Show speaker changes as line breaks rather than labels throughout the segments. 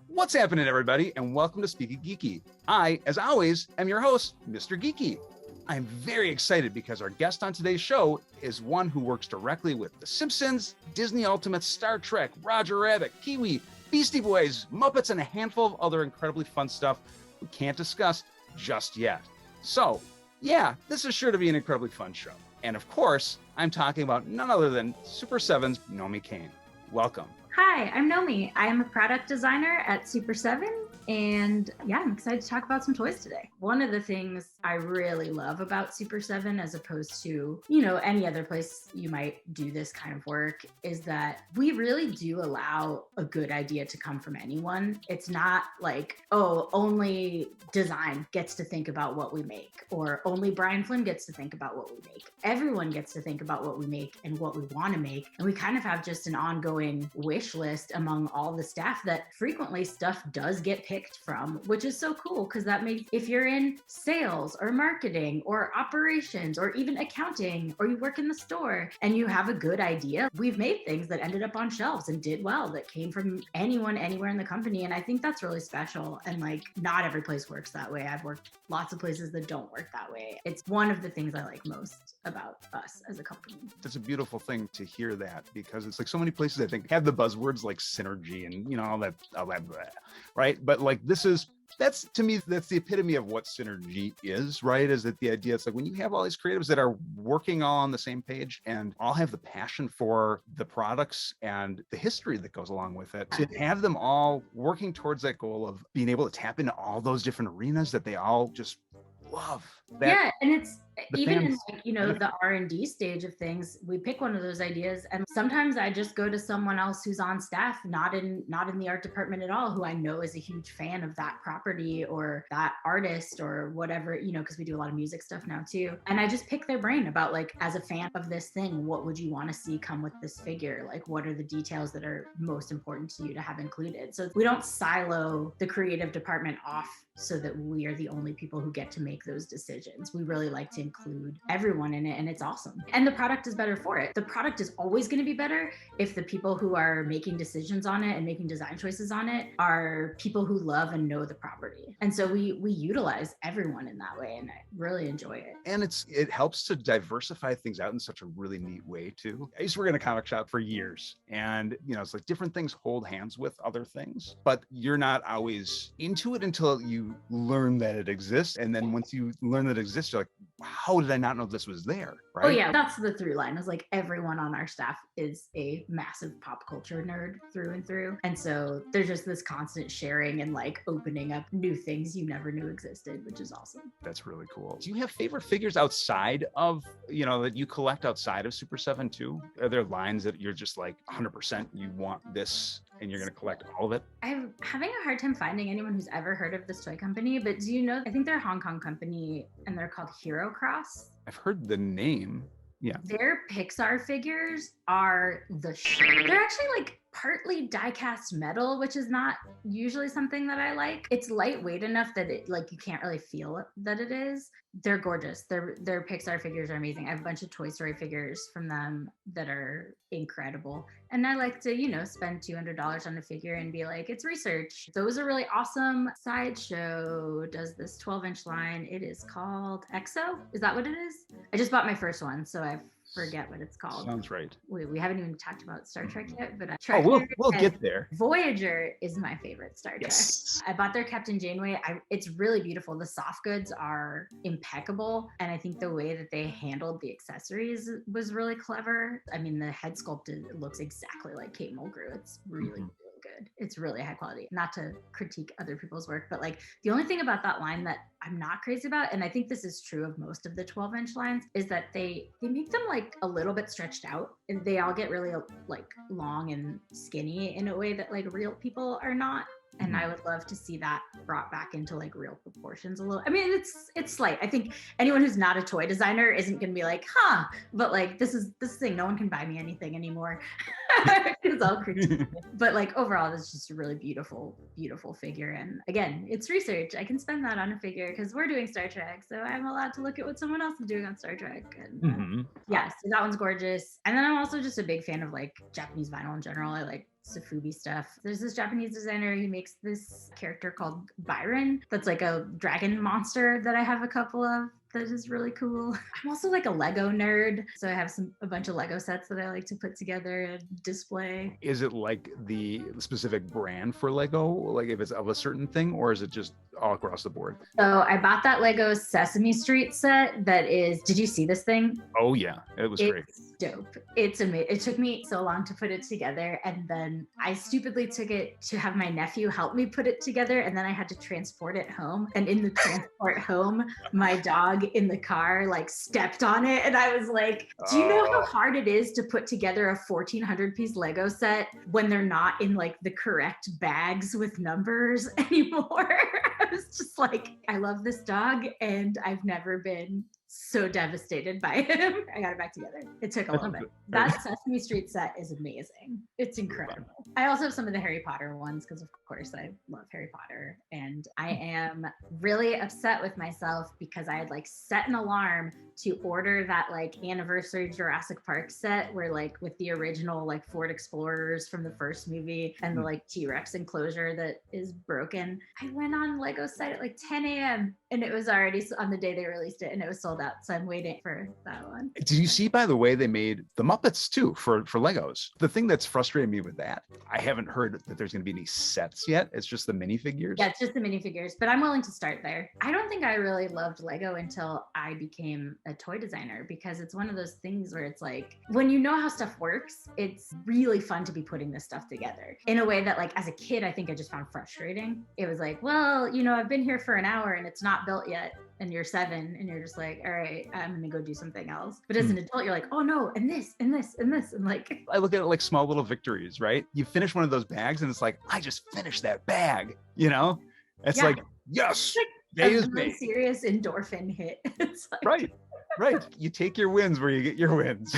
What's happening, everybody, and welcome to SpeekyGeeky. I, as always, am your host, Mr. Geeky. I'm very excited because our guest on today's show is one who works directly with The Simpsons, Disney Ultimate, Star Trek, Roger Rabbit, Kiwi, Beastie Boys, Muppets, and a handful of other incredibly fun stuff we can't discuss just yet. So, yeah, this is sure to be an incredibly fun show. And of course, I'm talking about none other than Super7's Nomi Kane. Welcome.
Hi, I'm Nomi. I'm a product designer at Super7, and yeah, I'm excited to talk about some toys today. One of the things I really love about Super7, as opposed to, any other place you might do this kind of work, is that we really do allow a good idea to come from anyone. It's not like, oh, only design gets to think about what we make, or only Brian Flynn gets to think about what we make. Everyone gets to think about what we make and what we want to make, and we kind of have just an ongoing wish list among all the staff that frequently stuff does get picked from, which is so cool because that makes, if you're in sales or marketing or operations or even accounting, or you work in the store and you have a good idea, we've made things that ended up on shelves and did well that came from anyone anywhere in the company. And I think that's really special. And like, not every place works that way. I've worked lots of places that don't work that way. It's one of the things I like most about us as a company.
It's a beautiful thing to hear that, because it's like so many places I think have the buzzwords like synergy and all that blah, right? But like that's to me, that's the epitome of what synergy is, right? Is that the idea? It's like when you have all these creatives that are working all on the same page and all have the passion for the products and the history that goes along with it, to have them all working towards that goal of being able to tap into all those different arenas that they all just love.
Yeah, and it's even in like, the R&D stage of things, we pick one of those ideas, and sometimes I just go to someone else who's on staff, not in the art department at all, who I know is a huge fan of that property or that artist or whatever, because we do a lot of music stuff now too. And I just pick their brain about, like, as a fan of this thing, what would you want to see come with this figure? Like, what are the details that are most important to you to have included? So we don't silo the creative department off so that we are the only people who get to make those decisions. We really like to include everyone in it, and it's awesome. And the product is better for it. The product is always going to be better if the people who are making decisions on it and making design choices on it are people who love and know the property. And so we utilize everyone in that way, and I really enjoy it.
And it helps to diversify things out in such a really neat way too. I used to work in a comic shop for years, and it's like different things hold hands with other things, but you're not always into it until you learn that it exists. And then once you learn that it exists, you're like, how did I not know this was there? Right?
Oh yeah, that's the through line. Is like everyone on our staff is a massive pop culture nerd through and through. And so there's just this constant sharing and like opening up new things you never knew existed, which is awesome.
That's really cool. Do you have favorite figures outside of, that you collect outside of Super7 too? Are there lines that you're just like 100% you want this and you're going to collect all of it?
I'm having a hard time finding anyone who's ever heard of this toy company, but do you know, I think they're a Hong Kong company and they're called Hero Cross.
I've heard the name. Yeah.
Their Pixar figures are the shit. They're actually like partly die-cast metal, which is not usually something that I like. It's lightweight enough that it, like, you can't really feel that it is. They're gorgeous. Their Pixar figures are amazing. I have a bunch of Toy Story figures from them that are incredible. And I like to, spend $200 on a figure and be like, it's research. Those are really awesome. Sideshow does this 12-inch line. It is called EXO. Is that what it is? I just bought my first one, so I forget what it's called.
Sounds right.
We haven't even talked about Star Trek yet, but
we'll get there.
Voyager is my favorite Star Trek.
Yes.
I bought their Captain Janeway. It's really beautiful. The soft goods are impeccable, and I think the way that they handled the accessories was really clever. I mean, the head sculpt looks exactly like Kate Mulgrew. It's really good. It's really high quality. Not to critique other people's work, but like the only thing about that line that I'm not crazy about, and I think this is true of most of the 12-inch lines, is that they make them like a little bit stretched out, and they all get really like long and skinny in a way that like real people are not. And I would love to see that brought back into like real proportions a little. I mean, it's slight. I think anyone who's not a toy designer isn't going to be like, but like this thing, no one can buy me anything anymore. It's all critique. But like overall, it's just a really beautiful, beautiful figure. And again, it's research. I can spend that on a figure because we're doing Star Trek. So I'm allowed to look at what someone else is doing on Star Trek. And yeah, so that one's gorgeous. And then I'm also just a big fan of like Japanese vinyl in general. I like Sofubi stuff. There's this Japanese designer who makes this character called Byron that's like a dragon monster that I have a couple of. That is really cool. I'm also like a Lego nerd, so I have a bunch of Lego sets that I like to put together and display.
Is it like the specific brand for Lego, like if it's of a certain thing, or is it just all across the board?
So I bought that Lego Sesame Street set that is, did you see this thing?
Oh yeah, it was great.
It's dope. It's amazing. It took me so long to put it together, and then I stupidly took it to have my nephew help me put it together, and then I had to transport it home. And in the transport home, my dog in the car like stepped on it, and I was like, do you know how hard it is to put together a 1,400 piece Lego set when they're not in like the correct bags with numbers anymore? I was just like, I love this dog and I've never been so devastated by him. I got it back together. It took a little bit. That Sesame Street set is amazing. It's incredible. I also have some of the Harry Potter ones because of course I love Harry Potter, and I am really upset with myself because I had like set an alarm to order that like anniversary Jurassic Park set where like with the original like Ford Explorers from the first movie and the like T-Rex enclosure that is broken. I went on Lego site at like 10 a.m. and it was already on the day they released it and it was sold out. So I'm waiting for that one.
Did you see, by the way, they made the Muppets too for Legos? The thing that's frustrated me with that, I haven't heard that there's going to be any sets yet. It's just the minifigures.
Yeah, it's just the minifigures, but I'm willing to start there. I don't think I really loved Lego until I became a toy designer because it's one of those things where it's like, when you know how stuff works, it's really fun to be putting this stuff together in a way that like as a kid, I think I just found frustrating. It was like, well, you know, I've been here for an hour and it's not built yet. And you're 7 and you're just like, all right, I'm gonna go do something else. But as an adult, you're like, oh no, and this, and this, and this. And like,
I look at it like small little victories, right? You finish one of those bags and it's like, I just finished that bag, you know? It's like, yes, day is made.
Serious endorphin hit. It's like,
right. You take your wins where you get your wins.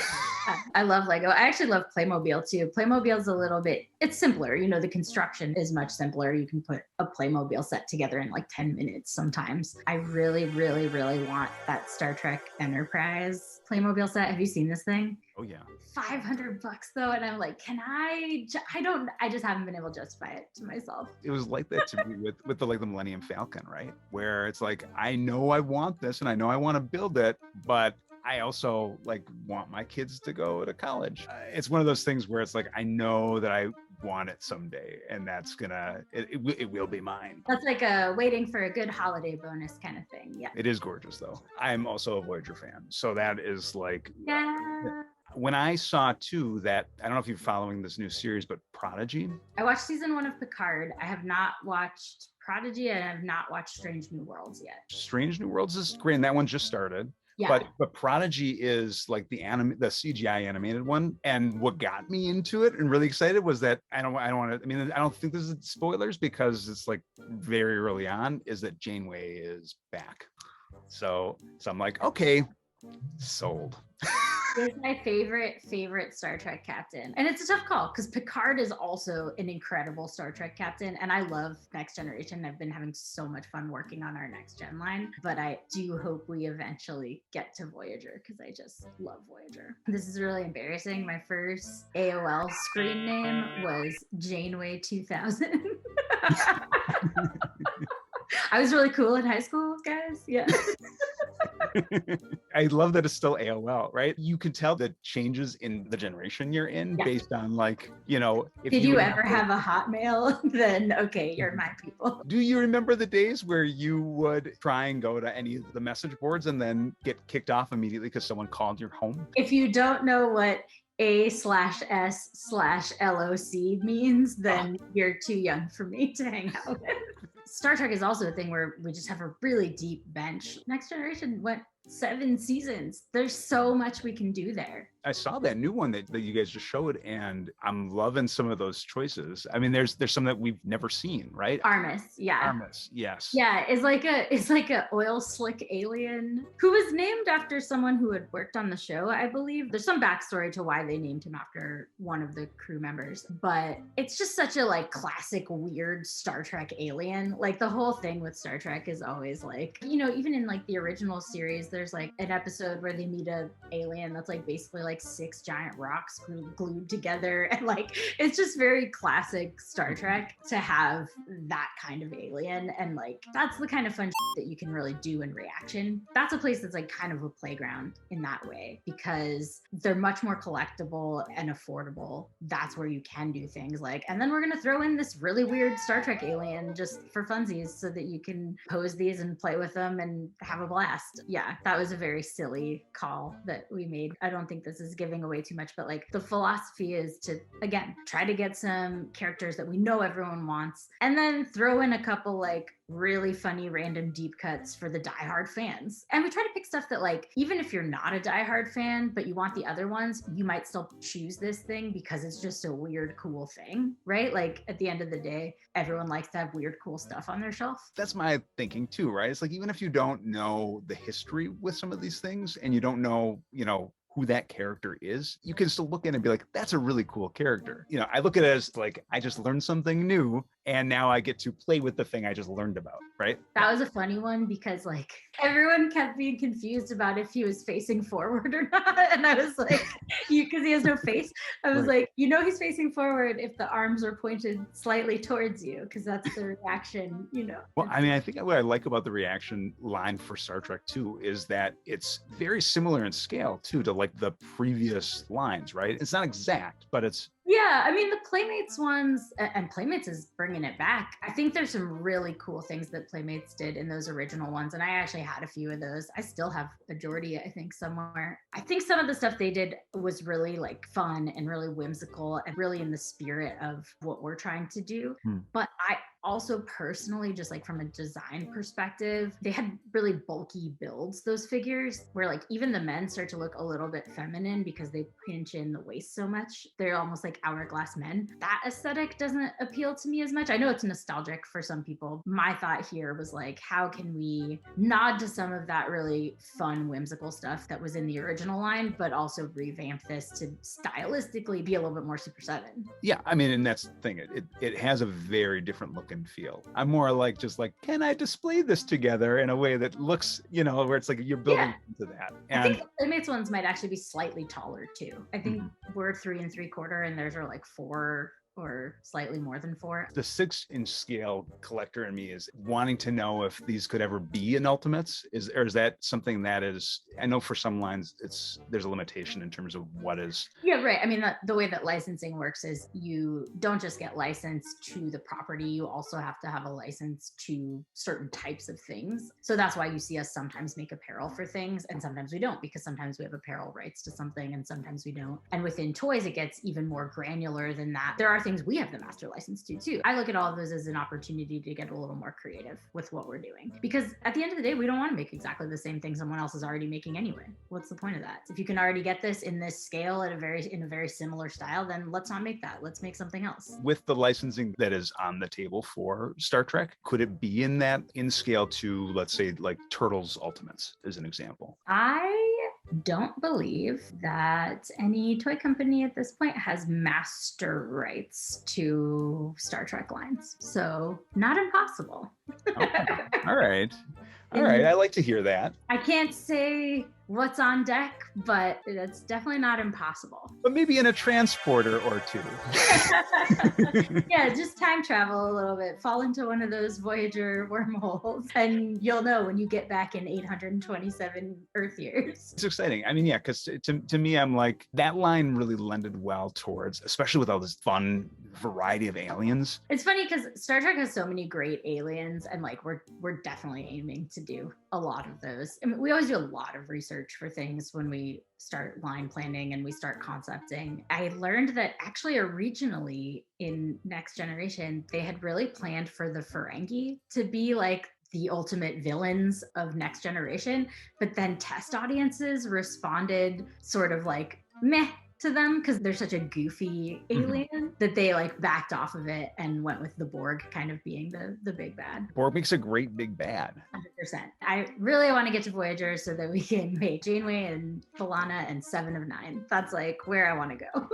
I love Lego. I actually love Playmobil too. Playmobil's a little bit, it's simpler. You know, the construction is much simpler. You can put a Playmobil set together in like 10 minutes sometimes. I really, really, really want that Star Trek Enterprise Playmobil set. Have you seen this thing?
Oh yeah.
$500 though. And I'm like, can I just haven't been able to justify it to myself.
It was like that to me with the Millennium Falcon, right? Where it's like, I know I want this and I know I want to build it, but I also like want my kids to go to college. It's one of those things where it's like, I know that I want it someday and that's it will be mine.
That's like a waiting for a good holiday bonus kind of thing. Yeah.
It is gorgeous though. I'm also a Voyager fan. So that is like,
yeah.
When I saw too that, I don't know if you're following this new series, but Prodigy.
I watched season 1 of Picard. I have not watched Prodigy and I have not watched Strange New Worlds yet. Strange
New Worlds is great and that one just started. Yeah. But Prodigy is like the CGI animated one. And what got me into it and really excited was that I don't think this is spoilers because it's like very early on, is that Janeway is back. So I'm like, okay, sold.
He's my favorite Star Trek captain. And it's a tough call because Picard is also an incredible Star Trek captain. And I love Next Generation. I've been having so much fun working on our Next Gen line. But I do hope we eventually get to Voyager because I just love Voyager. This is really embarrassing. My first AOL screen name was Janeway 2000. I was really cool in high school, guys. Yeah.
I love that it's still AOL, right? You can tell the changes in the generation you're in based on like, you know.
Did you ever have a Hotmail? Then, okay, you're my people.
Do you remember the days where you would try and go to any of the message boards and then get kicked off immediately because someone called your home?
If you don't know what A/S/LOC means, then you're too young for me to hang out with. Star Trek is also a thing where we just have a really deep bench. Next Generation went 7 seasons. There's so much we can do there.
I saw that new one that you guys just showed, and I'm loving some of those choices. I mean, there's some that we've never seen, right?
Armis, yeah.
Armis, yes.
Yeah, it's like a oil slick alien who was named after someone who had worked on the show, I believe. There's some backstory to why they named him after one of the crew members, but it's just such a like classic weird Star Trek alien. Like the whole thing with Star Trek is always like, you know, even in like the original series, there's like an episode where they meet a alien that's like basically like 6 giant rocks glued together, and like it's just very classic Star Trek to have that kind of alien, and like that's the kind of fun that you can really do in reaction. That's a place that's like kind of a playground in that way because they're much more collectible and affordable. That's where you can do things like, and then we're gonna throw in this really weird Star Trek alien just for funsies so that you can pose these and play with them and have a blast. Yeah, that was a very silly call that we made. I don't think this is giving away too much, but like the philosophy is to, again, try to get some characters that we know everyone wants and then throw in a couple like really funny random deep cuts for the diehard fans. And we try to pick stuff that like, even if you're not a diehard fan, but you want the other ones, you might still choose this thing because it's just a weird, cool thing, right? Like at the end of the day, everyone likes to have weird, cool stuff on their shelf.
That's my thinking too, right? It's like, even if you don't know the history with some of these things and you don't know, you know, who that character is, you can still look at it and be like, that's a really cool character. You know, I look at it as like, I just learned something new and now I get to play with the thing I just learned about, right?
That was a funny one because like everyone kept being confused about if he was facing forward or not. And I was like, because he has no face. I was like, you know, he's facing forward if the arms are pointed slightly towards you, because that's the reaction, you know.
Well, I mean, I think what I like about the reaction line for Star Trek 2 is that it's very similar in scale too to like the previous lines, right? It's not exact, but it's
yeah, I mean, the Playmates ones, and Playmates is bringing it back. I think there's some really cool things that Playmates did in those original ones, and I actually had a few of those. I still have a Geordie, I think, somewhere. I think some of the stuff they did was really like fun and really whimsical and really in the spirit of what we're trying to do. But I also personally, just like from a design perspective, they had really bulky builds, those figures, where like even the men start to look a little bit feminine because they pinch in the waist so much. They're almost like hourglass men. That aesthetic doesn't appeal to me as much. I know it's nostalgic for some people. My thought here was like, how can we nod to some of that really fun, whimsical stuff that was in the original line, but also revamp this to stylistically be a little bit more Super 7?
Yeah, I mean, and that's the thing. It has a very different look and feel. I'm more like, just like, can I display this together in a way that looks, you know, where it's like you're building into that. And
I think the Playmates ones might actually be slightly taller too. I think we're 3 3/4 and theirs are like 4 or slightly more than 4.
The 6-inch scale collector in me is wanting to know if these could ever be in Ultimates. Or is that something that is, I know for some lines there's a limitation in terms of what is.
Yeah, right. I mean, the way that licensing works is you don't just get licensed to the property, you also have to have a license to certain types of things. So that's why you see us sometimes make apparel for things and sometimes we don't, because sometimes we have apparel rights to something and sometimes we don't. And within toys, it gets even more granular than that. There are things we have the master license to too. I look at all of those as an opportunity to get a little more creative with what we're doing, because at the end of the day, we don't want to make exactly the same thing someone else is already making anyway. What's the point of that? If you can already get this in this scale in a very similar style, then let's not make that. Let's make something else.
With the licensing that is on the table for Star Trek, could it be in scale to, let's say, like Turtles Ultimates as an example?
I don't believe that any toy company at this point has master rights to Star Trek lines. So not impossible.
Okay. All right. I like to hear that.
I can't say what's on deck, but that's definitely not impossible.
But maybe in a transporter or two.
Yeah, just time travel a little bit, fall into one of those Voyager wormholes, and you'll know when you get back in 827 Earth years.
It's exciting. I mean, yeah, because to me, I'm like, that line really lended well towards, especially with all this fun variety of aliens.
It's funny because Star Trek has so many great aliens, and like we're definitely aiming to do a lot of those. I mean, we always do a lot of research for things when we start line planning and we start concepting. I learned that actually originally in Next Generation, they had really planned for the Ferengi to be like the ultimate villains of Next Generation, but then test audiences responded sort of like meh to them because they're such a goofy alien that they like backed off of it and went with the Borg kind of being the big bad.
Borg makes a great big bad.
100%. I really want to get to Voyager so that we can make Janeway and B'Elanna and Seven of Nine. That's like where I want to go.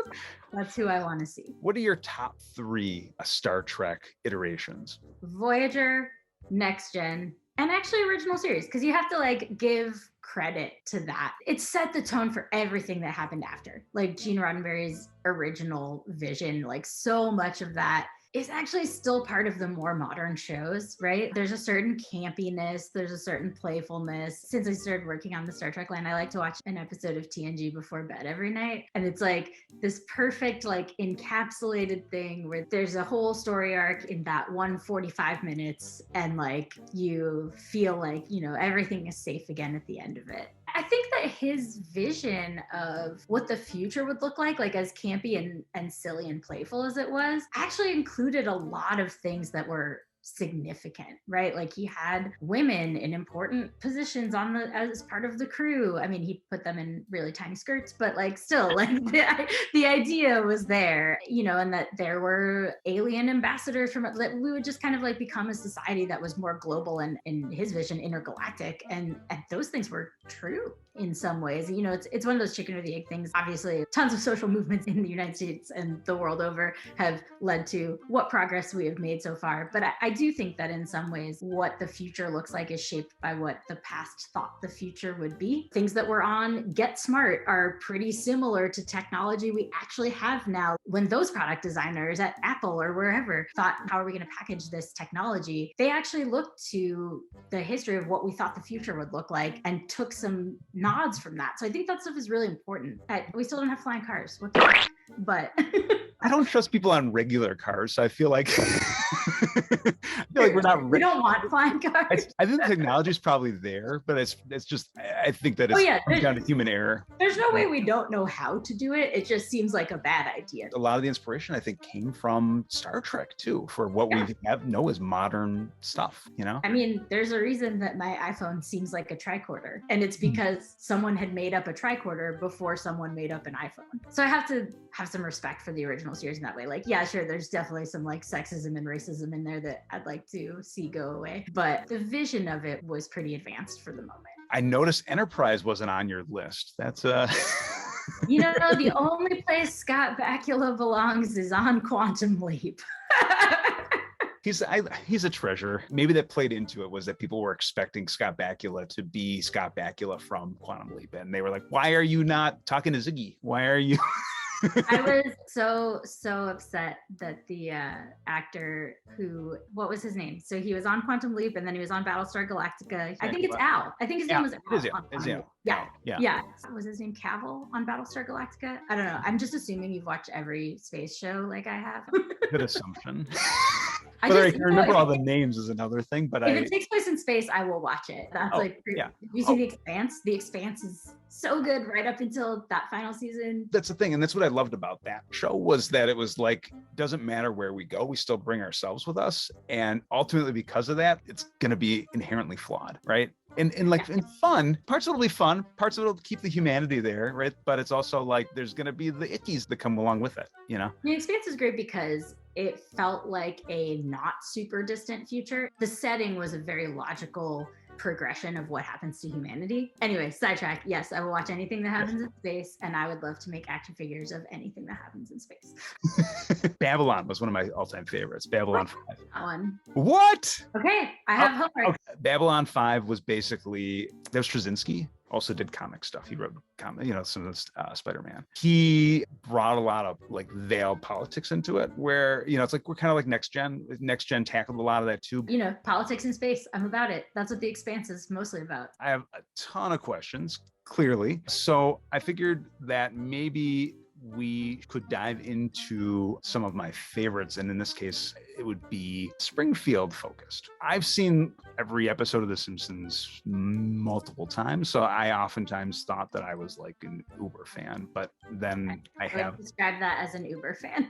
That's who I want to see.
What are your top 3 Star Trek iterations?
Voyager, Next Gen, and actually original series, because you have to like give credit to that. It set the tone for everything that happened after. Like Gene Roddenberry's original vision, like so much of that is actually still part of the more modern shows, right? There's a certain campiness, there's a certain playfulness. Since I started working on the Star Trek line, I like to watch an episode of TNG before bed every night. And it's like this perfect, like encapsulated thing where there's a whole story arc in that 145 minutes. And like, you feel like, you know, everything is safe again at the end of it. I think that his vision of what the future would look like as campy and silly and playful as it was, actually included a lot of things that were significant, right? Like he had women in important positions as part of the crew. I mean, he put them in really tiny skirts, but like still, like the idea was there, you know, and that there were alien ambassadors that we would just kind of like become a society that was more global and in his vision intergalactic, and those things were true in some ways. You know, it's one of those chicken or the egg things. Obviously, tons of social movements in the United States and the world over have led to what progress we have made so far. But I do think that in some ways, what the future looks like is shaped by what the past thought the future would be. Things that were on Get Smart are pretty similar to technology we actually have now. When those product designers at Apple or wherever thought, how are we going to package this technology? They actually looked to the history of what we thought the future would look like and took some nods from that. So I think that stuff is really important. We still don't have flying cars. What the heck? But
I don't trust people on regular cars, so I feel like we're not.
We don't want flying cars.
I think the technology is probably there, but it's just. I think that it's comes down to human error.
There's no way we don't know how to do it. It just seems like a bad idea.
A lot of the inspiration, I think, came from Star Trek too, for what we know as modern stuff. You know,
I mean, there's a reason that my iPhone seems like a tricorder, and it's because someone had made up a tricorder before someone made up an iPhone. So I have to have some respect for the original series in that way. Like, yeah, sure, there's definitely some like sexism and racism in there that I'd like to see go away, but the vision of it was pretty advanced for the moment.
I noticed Enterprise wasn't on your list. That's
You know, the only place Scott Bakula belongs is on Quantum Leap.
He's a treasure. Maybe that played into it was that people were expecting Scott Bakula to be Scott Bakula from Quantum Leap, and they were like, "Why are you not talking to Ziggy? Why are you?"
I was so upset that the actor what was his name? So he was on Quantum Leap and then he was on Battlestar Galactica. I think it's Al. I think his name was Al. Yeah. Was his name Cavill on Battlestar Galactica? I don't know. I'm just assuming you've watched every space show like I have.
Good assumption. Whether I can remember all the names is another thing, but
if it takes place in space, I will watch it. That's you see The Expanse? The Expanse is so good right up until that final season.
That's the thing, and that's what I loved about that show, was that it was like, doesn't matter where we go, we still bring ourselves with us, and ultimately because of that, it's going to be inherently flawed, right? And in fun, parts of it'll be fun, parts of it'll keep the humanity there, right? But it's also like there's going to be the ickies that come along with it, you know?
The Expanse is great because it felt like a not super distant future. The setting was a very logical progression of what happens to humanity. Anyway, sidetrack. Yes, I will watch anything that happens in space, and I would love to make action figures of anything that happens in space.
Babylon was one of my all-time favorites. Babylon 5.
That one.
What?
Okay, I have homework. Okay.
Babylon 5 was basically, that was Straczynski. Also did comic stuff. He wrote some of the Spider-Man. He brought a lot of like veiled politics into it, where, you know, it's like we're kind of like Next Gen. Next Gen tackled a lot of that too.
You know, politics in space. I'm about it. That's what The Expanse is mostly about.
I have a ton of questions, clearly. So I figured that maybe we could dive into some of my favorites, and in this case it would be Springfield focused. I've seen every episode of The Simpsons multiple times, so I oftentimes thought that I was like an Uber fan, but then I have
described that as an Uber fan.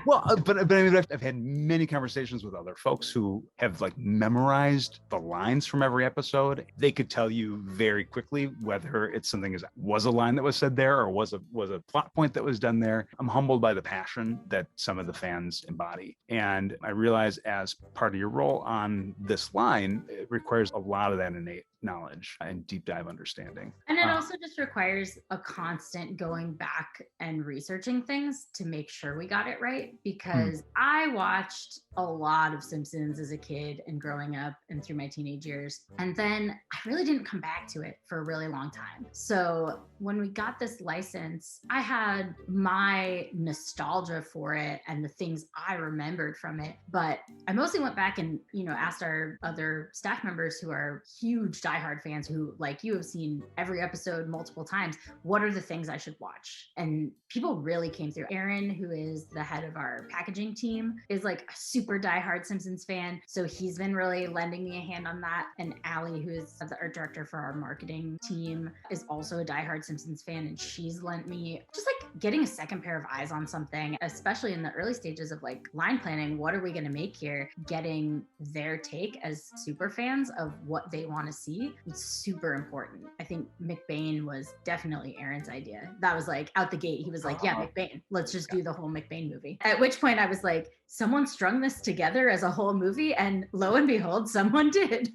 Well, but I mean, I've had many conversations with other folks who have like memorized the lines from every episode. They could tell you very quickly whether it's something was a line that was said there or was a plot point that was done there. I'm humbled by the passion that some of the fans embody. And I realize as part of your role on this line, it requires a lot of that innate knowledge and deep dive understanding.
And it also just requires a constant going back and researching things to make sure we got it right. Because I watched a lot of Simpsons as a kid and growing up and through my teenage years. And then I really didn't come back to it for a really long time. So when we got this license, I had my nostalgia for it and the things I remembered from it. But I mostly went back and, asked our other staff members who are huge diehard fans who, like you, have seen every episode multiple times, what are the things I should watch? And people really came through. Aaron, who is the head of our packaging team, is like a super diehard Simpsons fan. So he's been really lending me a hand on that. And Allie, who is the art director for our marketing team, is also a diehard Simpsons fan. And she's lent me just like getting a second pair of eyes on something, especially in the early stages of like line planning. What are we going to make here? Getting their take as super fans of what they want to see was super important. I think McBain was definitely Aaron's idea. That was like out the gate. He was like, yeah, McBain, let's just do the whole McBain movie. At which point I was like, someone strung this together as a whole movie, and lo and behold, someone did.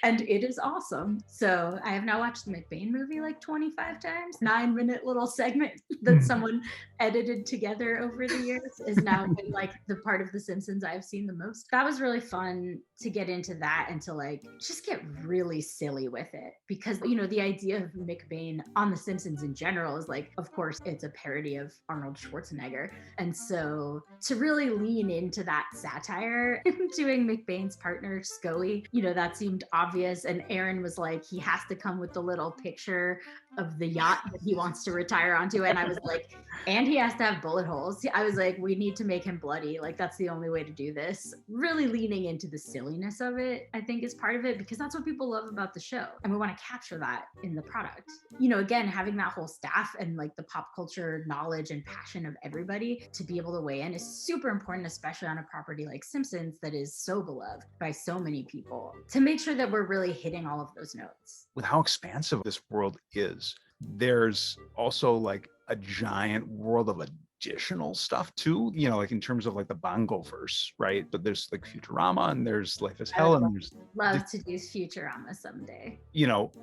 And it is awesome. So I have now watched the McBain movie like 25 times. 9-minute little segment that someone edited together over the years has now been like the part of The Simpsons I've seen the most. That was really fun to get into that and to like just get really silly with it. Because, the idea of McBain on The Simpsons in general is like, of course, it's a parody of Arnold Schwarzenegger. And so to really lean into that satire, doing McBain's partner, Scully, that seemed obvious. And Aaron was like, he has to come with the little picture of the yacht that he wants to retire onto. And I was like, and he has to have bullet holes. I was like, we need to make him bloody. Like, that's the only way to do this. Really leaning into the silliness of it, I think, is part of it, because that's what people love about the show. And we want to capture that in the product. Again, having that whole staff and like the pop culture knowledge and passion of everybody to be able to weigh in is super important, especially on a property like Simpsons that is so beloved by so many people, to make sure that we're really hitting all of those notes.
With how expansive this world is, there's also like a giant world of additional stuff too, like in terms of like the BongoVerse, right? But there's like Futurama and there's Life is Hell and there's
love to do Futurama someday.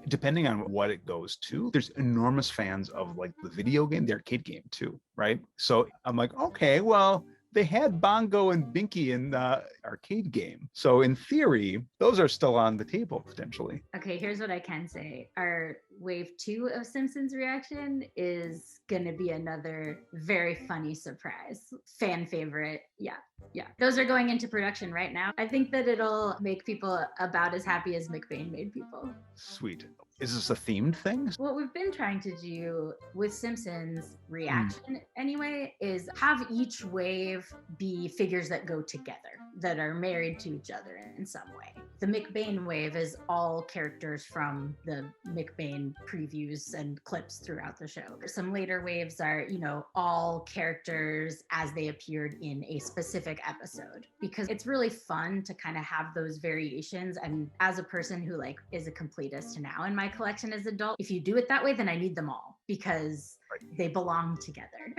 Depending on what it goes to, there's enormous fans of like the video game, the arcade game too, right? So I'm like, okay, well, they had Bongo and Binky in the arcade game. So in theory, those are still on the table potentially.
Okay, here's what I can say. Our wave 2 of Simpsons reaction is going to be another very funny surprise. Fan favorite. Yeah. Those are going into production right now. I think that it'll make people about as happy as McBain made people.
Sweet. Is this a themed thing?
What we've been trying to do with Simpsons reaction anyway is have each wave be figures that go together, that are married to each other in some way. The McBain wave is all characters from the McBain previews and clips throughout the show. Some later waves are, all characters as they appeared in a specific episode, because it's really fun to kind of have those variations. And as a person who like is a completist now in my collection as an adult, if you do it that way, then I need them all because they belong together.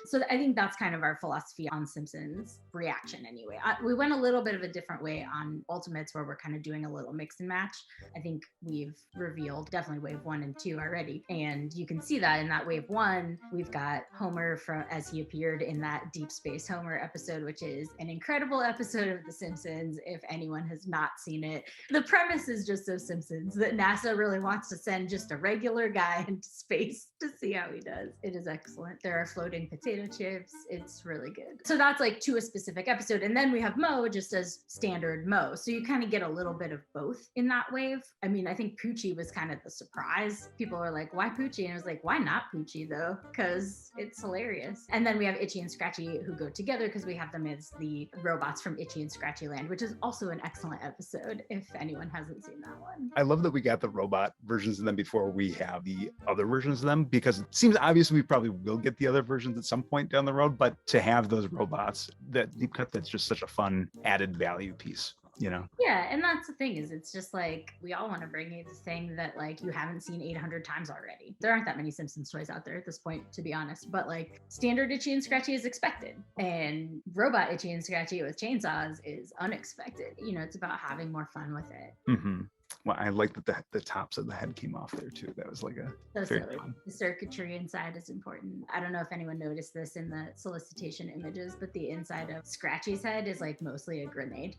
So I think that's kind of our philosophy on Simpsons reaction anyway. We went a little bit of a different way on Ultimates, where we're kind of doing a little mix and match. I think we've revealed definitely wave 1 and 2 already. And you can see that in that wave 1, we've got Homer as he appeared in that Deep Space Homer episode, which is an incredible episode of The Simpsons if anyone has not seen it. The premise is just so Simpsons that NASA really wants to send just a regular guy into space to see how he does. It is excellent. There are floating potato chips. It's really good. So that's like to a specific episode. And then we have Mo just as standard Mo. So you kind of get a little bit of both in that wave. I mean, I think Poochie was kind of the surprise. People were like, why Poochie? And I was like, why not Poochie though? Because it's hilarious. And then we have Itchy and Scratchy who go together because we have them as the robots from Itchy and Scratchy Land, which is also an excellent episode if anyone hasn't seen that one.
I love that we got the robot versions of them before we have the other versions of them, because it seems obvious we probably will get the other versions versions at some point down the road, but to have those robots, that deep cut, that's just such a fun added value piece.
Yeah, and that's the thing is it's just like we all want to bring you the thing that like you haven't seen 800 times already. There aren't that many Simpsons toys out there at this point, to be honest, but like standard Itchy and Scratchy is expected and robot Itchy and Scratchy with chainsaws is unexpected. It's about having more fun with it.
Mm-hmm. Well, I like that the tops of the head came off there too. That was like
so silly. The circuitry inside is important. I don't know if anyone noticed this in the solicitation images, but the inside of Scratchy's head is like mostly a grenade.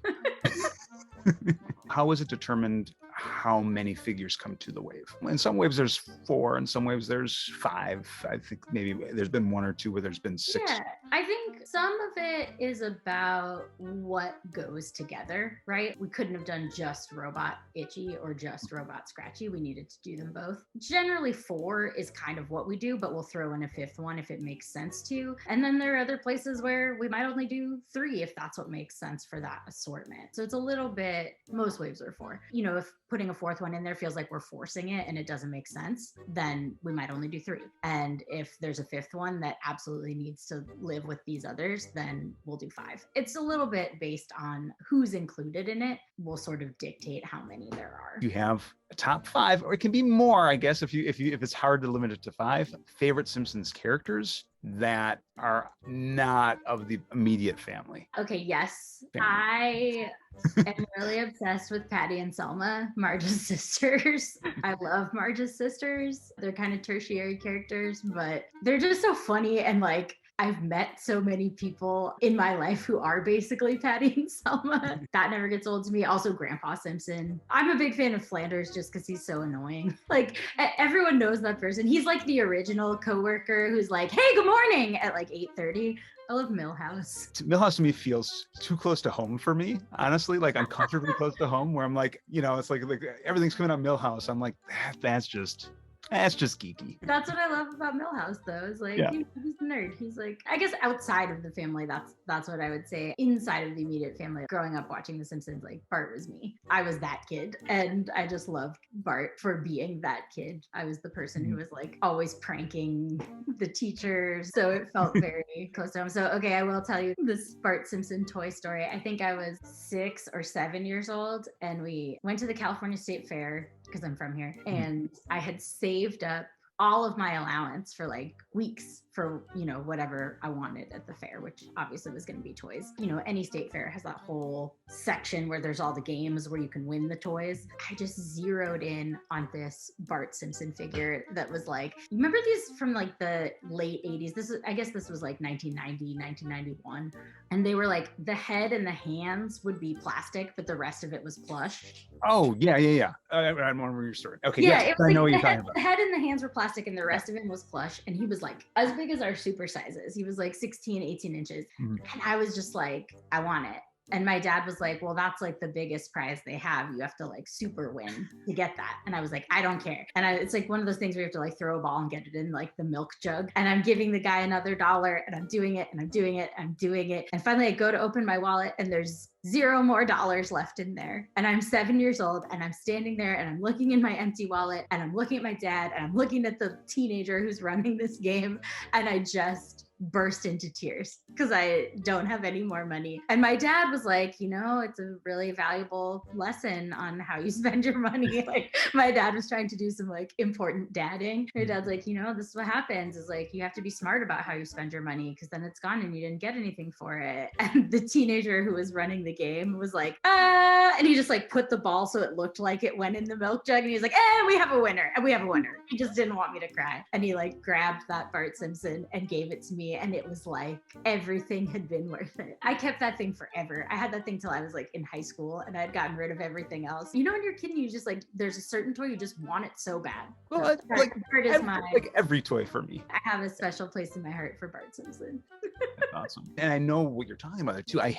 How is it determined how many figures come to the wave? In some waves there's 4, in some waves there's 5. I think maybe there's been 1 or 2 where there's been 6.
Yeah, I think some of it is about what goes together, right? We couldn't have done just Robot Itchy or just Robot Scratchy. We needed to do them both. Generally 4 is kind of what we do, but we'll throw in a 5th one if it makes sense to. And then there are other places where we might only do 3 if that's what makes sense for that assortment. So it's a little bit, most waves are 4. If putting a 4th one in there feels like we're forcing it and it doesn't make sense, then we might only do 3. And if there's a 5th one that absolutely needs to live with these others, then we'll do 5. It's a little bit based on who's included in it. We'll sort of dictate how many there are.
You have a top 5, or it can be more, I guess, if it's hard to limit it to 5 favorite Simpsons characters that are not of the immediate family.
Okay, yes. I am really obsessed with Patty and Selma, Marge's sisters. I love Marge's sisters. They're kind of tertiary characters, but they're just so funny, and like I've met so many people in my life who are basically Patty and Selma. That never gets old to me. Also, Grandpa Simpson. I'm a big fan of Flanders just because he's so annoying. Like, everyone knows that person. He's like the original coworker who's like, hey, good morning at like 8:30. I love Milhouse.
Milhouse to me feels too close to home for me, honestly, like uncomfortably close to home, where I'm like, it's like everything's coming up Milhouse. I'm like, that's just geeky.
That's what I love about Milhouse, though. Is like he's a nerd. He's like, I guess outside of the family, that's what I would say. Inside of the immediate family, growing up watching The Simpsons, like Bart was me. I was that kid, and I just loved Bart for being that kid. I was the person who was like always pranking the teachers, so it felt very close to home. So okay, I will tell you this Bart Simpson toy story. I think I was 6 or 7 years old, and we went to the California State Fair because I'm from here, and I had saved up all of my allowance for like weeks for, whatever I wanted at the fair, which obviously was going to be toys. Any state fair has that whole section where there's all the games where you can win the toys. I just zeroed in on this Bart Simpson figure that was like, remember these from like the late 80s? I guess this was like 1990, 1991. And they were like, the head and the hands would be plastic, but the rest of it was plush.
Oh, yeah. I don't remember your story. Okay,
yeah,
yes,
I
know what you're talking about.
The head and the hands were plastic and the rest of him was plush. And he was like as big as our super sizes. He was like 16, 18 inches. And I was just like, I want it. And my dad was like, well, that's like the biggest prize they have. You have to like super win to get that. And I was like, I don't care. And it's like one of those things where you have to like throw a ball and get it in like the milk jug. And I'm giving the guy another $1 and I'm doing it and I'm doing it. And I'm doing it. And finally I go to open my wallet and there's $0 more left in there. And I'm 7 years old and I'm standing there and I'm looking in my empty wallet and I'm looking at my dad and I'm looking at the teenager who's running this game. And I just burst into tears because I don't have any more money. And my dad was like, it's a really valuable lesson on how you spend your money. Like my dad was trying to do some like important dadding. My dad's like, this is what happens is like, you have to be smart about how you spend your money because then it's gone and you didn't get anything for it. And the teenager who was running the game was like, and he just like put the ball so it looked like it went in the milk jug. And he was like, we have a winner. And we have a winner. He just didn't want me to cry. And he like grabbed that Bart Simpson and gave it to me. And it was like everything had been worth it. I kept that thing forever. I had that thing till I was like in high school and I'd gotten rid of everything else. When you're a kid, you just like, there's a certain toy you just want it so bad.
Well,
so
like every toy for me.
I have a special place in my heart for Bart Simpson.
That's awesome. And I know what you're talking about too. They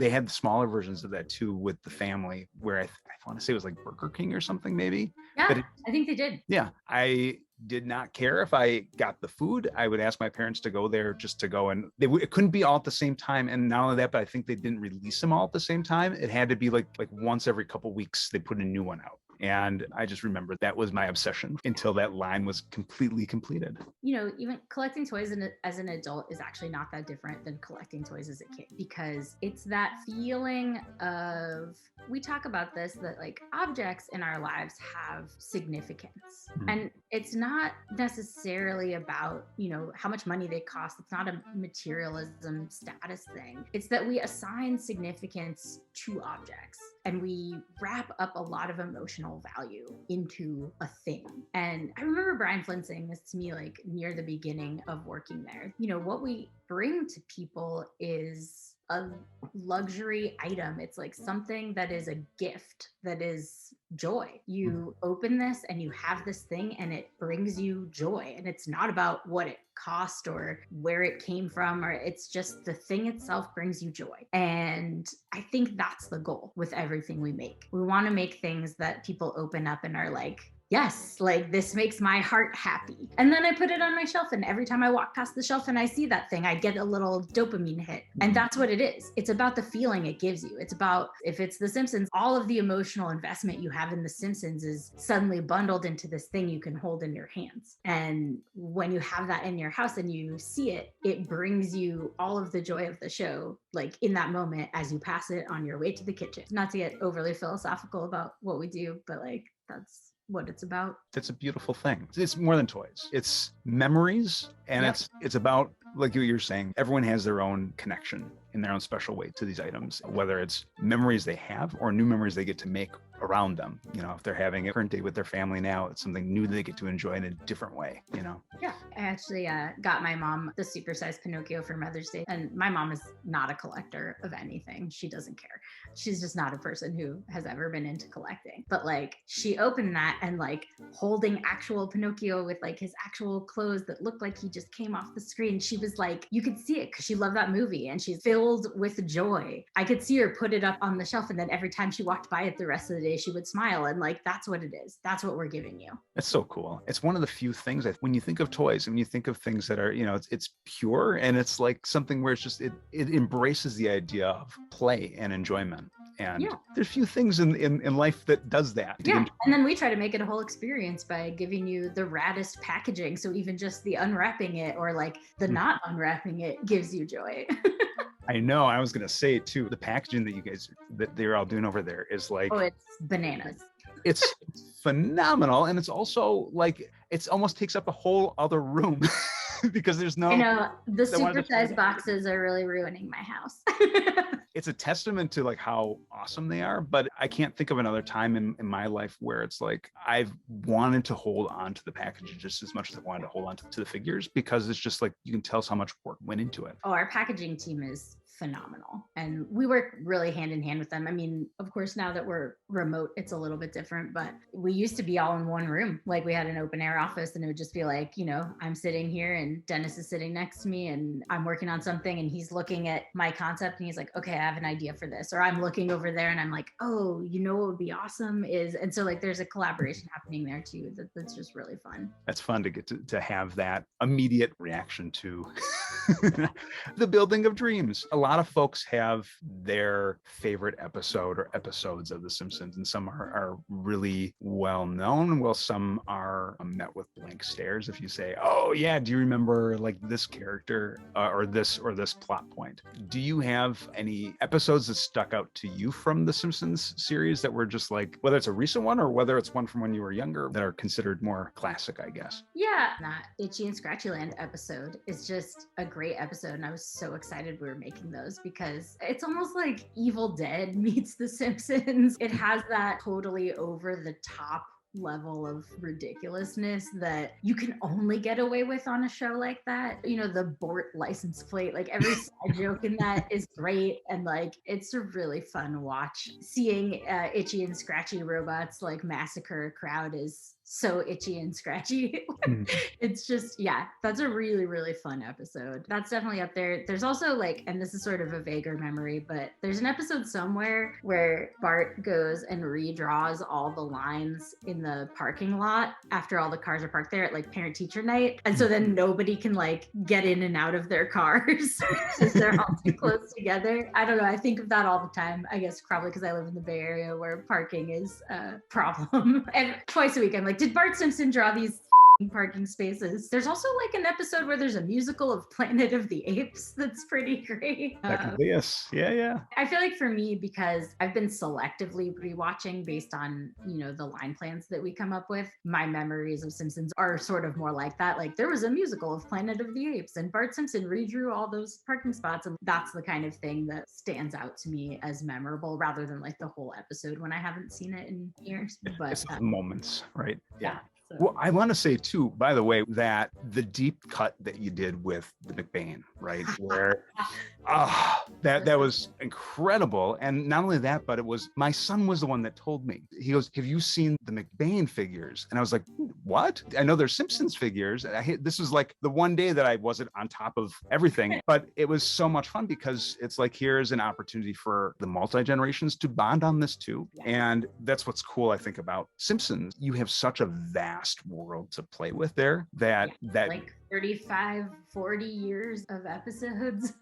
had the smaller versions of that too with the family where I want to say it was like Burger King or something maybe.
Yeah, I think they did.
Yeah, I did not care if I got the food. I would ask my parents to go there just to go, and it couldn't be all at the same time. And not only that, but I think they didn't release them all at the same time. It had to be like once every couple weeks they put a new one out. And I just remember that was my obsession until that line was completely completed.
Even collecting toys as an adult is actually not that different than collecting toys as a kid, because it's that feeling of, we talk about this, that like objects in our lives have significance. And it's not necessarily about, how much money they cost. It's not a materialism status thing. It's that we assign significance to objects and we wrap up a lot of emotional value into a thing. And I remember Brian Flynn saying this to me like near the beginning of working there. What we bring to people is a luxury item. It's like something that is a gift, that is joy. You open this and you have this thing and it brings you joy. And it's not about what it cost or where it came from, or it's just the thing itself brings you joy. And I think that's the goal with everything we make. We want to make things that people open up and are like, yes, like this makes my heart happy. And then I put it on my shelf, and every time I walk past the shelf and I see that thing, I get a little dopamine hit. And that's what it is. It's about the feeling it gives you. It's about, if it's The Simpsons, all of the emotional investment you have in The Simpsons is suddenly bundled into this thing you can hold in your hands. And when you have that in your house and you see it, it brings you all of the joy of the show, like in that moment as you pass it on your way to the kitchen. Not to get overly philosophical about what we do, but like that's what it's about.
That's a beautiful thing. It's more than toys. It's memories, and it's about, like you're saying, everyone has their own connection in their own special way to these items, whether it's memories they have or new memories they get to make around them. If they're having a current day with their family now, it's something new they get to enjoy in a different way,
Yeah, I actually got my mom the super-sized Pinocchio for Mother's Day, and my mom is not a collector of anything. She doesn't care. She's just not a person who has ever been into collecting. But like, she opened that and like holding actual Pinocchio with like his actual clothes that looked like he just came off the screen. She was like, you could see it because she loved that movie and she's filled with joy. I could see her put it up on the shelf, and then every time she walked by it the rest of the day, she would smile. And like, that's what it is. That's what we're giving you.
It's so cool. It's one of the few things that when you think of toys and when you think of things that are, it's pure, and it's like something where it's just, it embraces the idea of play and enjoyment. And there's few things in life that does that.
Yeah. And then we try to make it a whole experience by giving you the raddest packaging. So even just the unwrapping it or like the not unwrapping it gives you joy.
I know. I was going to say too, the packaging that they're all doing over there is like,
oh, it's bananas.
It's phenomenal. And it's also like, it almost takes up a whole other room because there's no,
the super-sized boxes are really ruining my house.
It's a testament to like how awesome they are, but I can't think of another time in my life where it's like I've wanted to hold on to the packaging just as much as I wanted to hold on to the figures, because it's just like you can tell how much work went into it.
Oh, our packaging team is phenomenal, and we work really hand in hand with them. I mean, of course, now that we're remote, it's a little bit different, but we used to be all in one room. Like we had an open air office, and it would just be like, I'm sitting here and Dennis is sitting next to me and I'm working on something and he's looking at my concept and he's like, okay, I have an idea for this. Or I'm looking over there and I'm like, oh, what would be awesome is, and so like there's a collaboration happening there too. That's just really fun.
That's fun to get to have that immediate reaction to the building of dreams. A lot of folks have their favorite episode or episodes of The Simpsons, and some are really well known, while some are met with blank stares if you say, oh yeah, do you remember like this character or this plot point? Do you have any episodes that stuck out to you from The Simpsons series that were just like, whether it's a recent one or whether it's one from when you were younger, that are considered more classic, I guess?
Yeah, that Itchy and Scratchy Land episode is just a great episode, and I was so excited we were making those because it's almost like Evil Dead meets The Simpsons. It has that totally over the top level of ridiculousness that you can only get away with on a show like that. The Bort license plate, like every side joke in that is great, and like it's a really fun watch. Seeing Itchy and Scratchy robots like massacre a crowd is so itchy and scratchy. It's just, yeah, that's a really, really fun episode. That's definitely up there. There's also like, and this is sort of a vaguer memory, but there's an episode somewhere where Bart goes and redraws all the lines in the parking lot after all the cars are parked there at like parent teacher night. And so then nobody can like get in and out of their cars because they're all too close together. I don't know. I think of that all the time. I guess probably because I live in the Bay Area where parking is a problem. And twice a week I'm like, did Bart Simpson draw these parking spaces? There's also like an episode where there's a musical of Planet of the Apes that's pretty great.
Yes. Yeah.
I feel like for me, because I've been selectively rewatching based on, you know, the line plans that we come up with, my memories of Simpsons are sort of more like that. Like there was a musical of Planet of the Apes and Bart Simpson redrew all those parking spots. And that's the kind of thing that stands out to me as memorable rather than like the whole episode when I haven't seen it in years. But
it's the moments, right?
Yeah. So.
Well, I want to say too, by the way, that the deep cut that you did with the McBain, right? Where that was incredible. And not only that, but it was, my son was the one that told me. He goes, have you seen the McBain figures? And I was like, what? I know they're Simpsons figures. And this was like the one day that I wasn't on top of everything, but it was so much fun because it's like, here's an opportunity for the multi-generations to bond on this too. Yeah. And that's what's cool, I think, about Simpsons. You have such a vast world to play with there that
like 35, 40 years of episodes.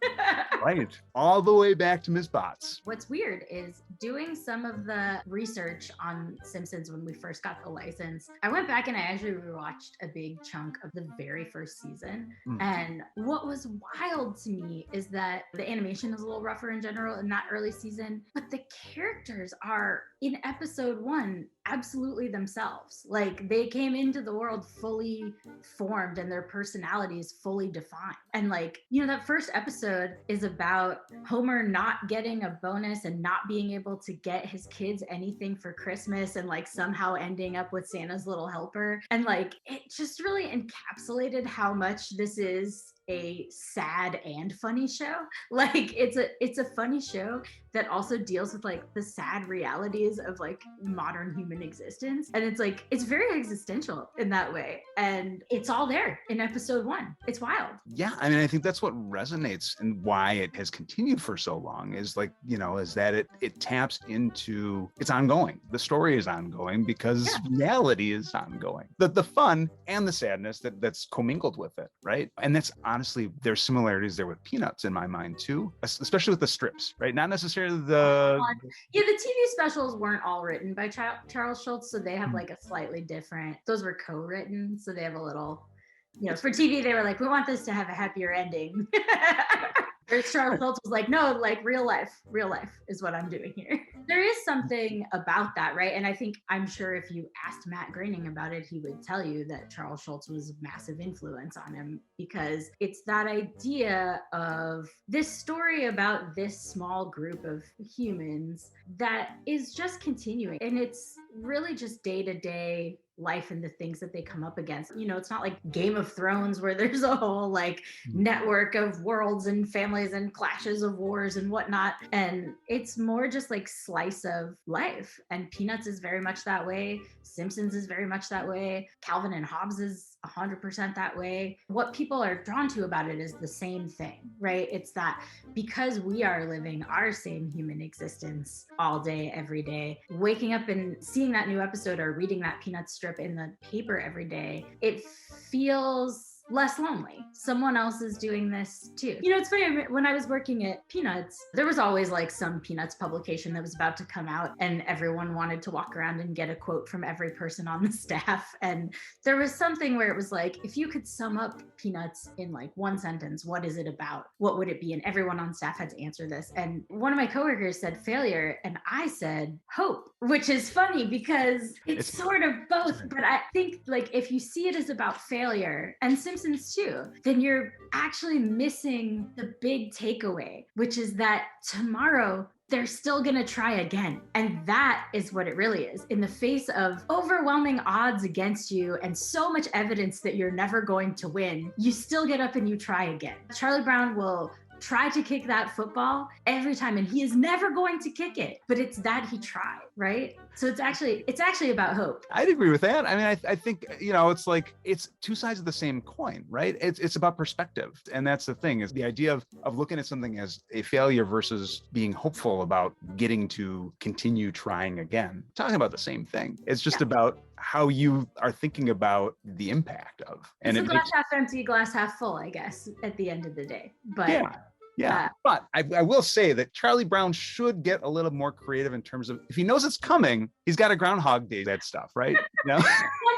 Right. All the way back to Ms. Bots.
What's weird is doing some of the research on Simpsons when we first got the license. I went back and I actually rewatched a big chunk of the very first season. And what was wild to me is that the animation is a little rougher in general in that early season, but the characters are in episode 1 absolutely themselves. Like they came into the world fully formed and their personalities fully defined. And like, you know, that first episode is about Homer not getting a bonus and not being able to get his kids anything for Christmas and like somehow ending up with Santa's little helper. And like, it just really encapsulated how much this is a sad and funny show. Like it's a funny show that also deals with like the sad realities of like modern human existence. And it's like, it's very existential in that way. And it's all there in episode 1. It's wild.
Yeah. I mean, I think that's what resonates and why it has continued for so long is like, you know, is that it taps into, it's ongoing. The story is ongoing because reality is ongoing. The fun and the sadness that's commingled with it, right? And that's honestly, there's similarities there with Peanuts in my mind too, especially with the strips, right? Not necessarily the
TV specials weren't all written by Charles Schultz, so they have like a slightly different, those were co-written, so they have a little, you know, for TV they were like, we want this to have a happier ending. Whereas Charles Schultz was like, no, like real life is what I'm doing here. There is something about that, right? And I think, I'm sure if you asked Matt Groening about it, he would tell you that Charles Schultz was a massive influence on him, because it's that idea of this story about this small group of humans that is just continuing. And it's really just day-to-day life and the things that they come up against. You know, it's not like Game of Thrones where there's a whole like network of worlds and families and clashes of wars and whatnot. And it's more just like slice of life. And Peanuts is very much that way. Simpsons is very much that way. Calvin and Hobbes is 100% that way. What people are drawn to about it is the same thing, right? It's that because we are living our same human existence all day, every day, waking up and seeing that new episode or reading that Peanuts strip in the paper every day, it feels less lonely. Someone else is doing this too. You know, it's funny, when I was working at Peanuts, there was always like some Peanuts publication that was about to come out and everyone wanted to walk around and get a quote from every person on the staff. And there was something where it was like, if you could sum up Peanuts in like one sentence, what is it about? What would it be? And everyone on staff had to answer this. And one of my coworkers said failure, and I said hope, which is funny because it's sort of both. But I think like if you see it as about failure, and Simpsons too, then you're actually missing the big takeaway, which is that tomorrow they're still going to try again. And that is what it really is. In the face of overwhelming odds against you and so much evidence that you're never going to win, you still get up and you try again. Charlie Brown will try to kick that football every time, and he is never going to kick it, but it's that he tried. right? So it's actually about hope.
I'd agree with that. I mean, I think, it's like, it's two sides of the same coin, right? It's about perspective. And that's the thing, is the idea of looking at something as a failure versus being hopeful about getting to continue trying again. Talking about the same thing. It's just about how you are thinking about the impact of. And
it's a glass half empty, glass half full, I guess, at the end of the day. But
yeah. But I will say that Charlie Brown should get a little more creative in terms of, if he knows it's coming, he's got a Groundhog Day that stuff, right?
One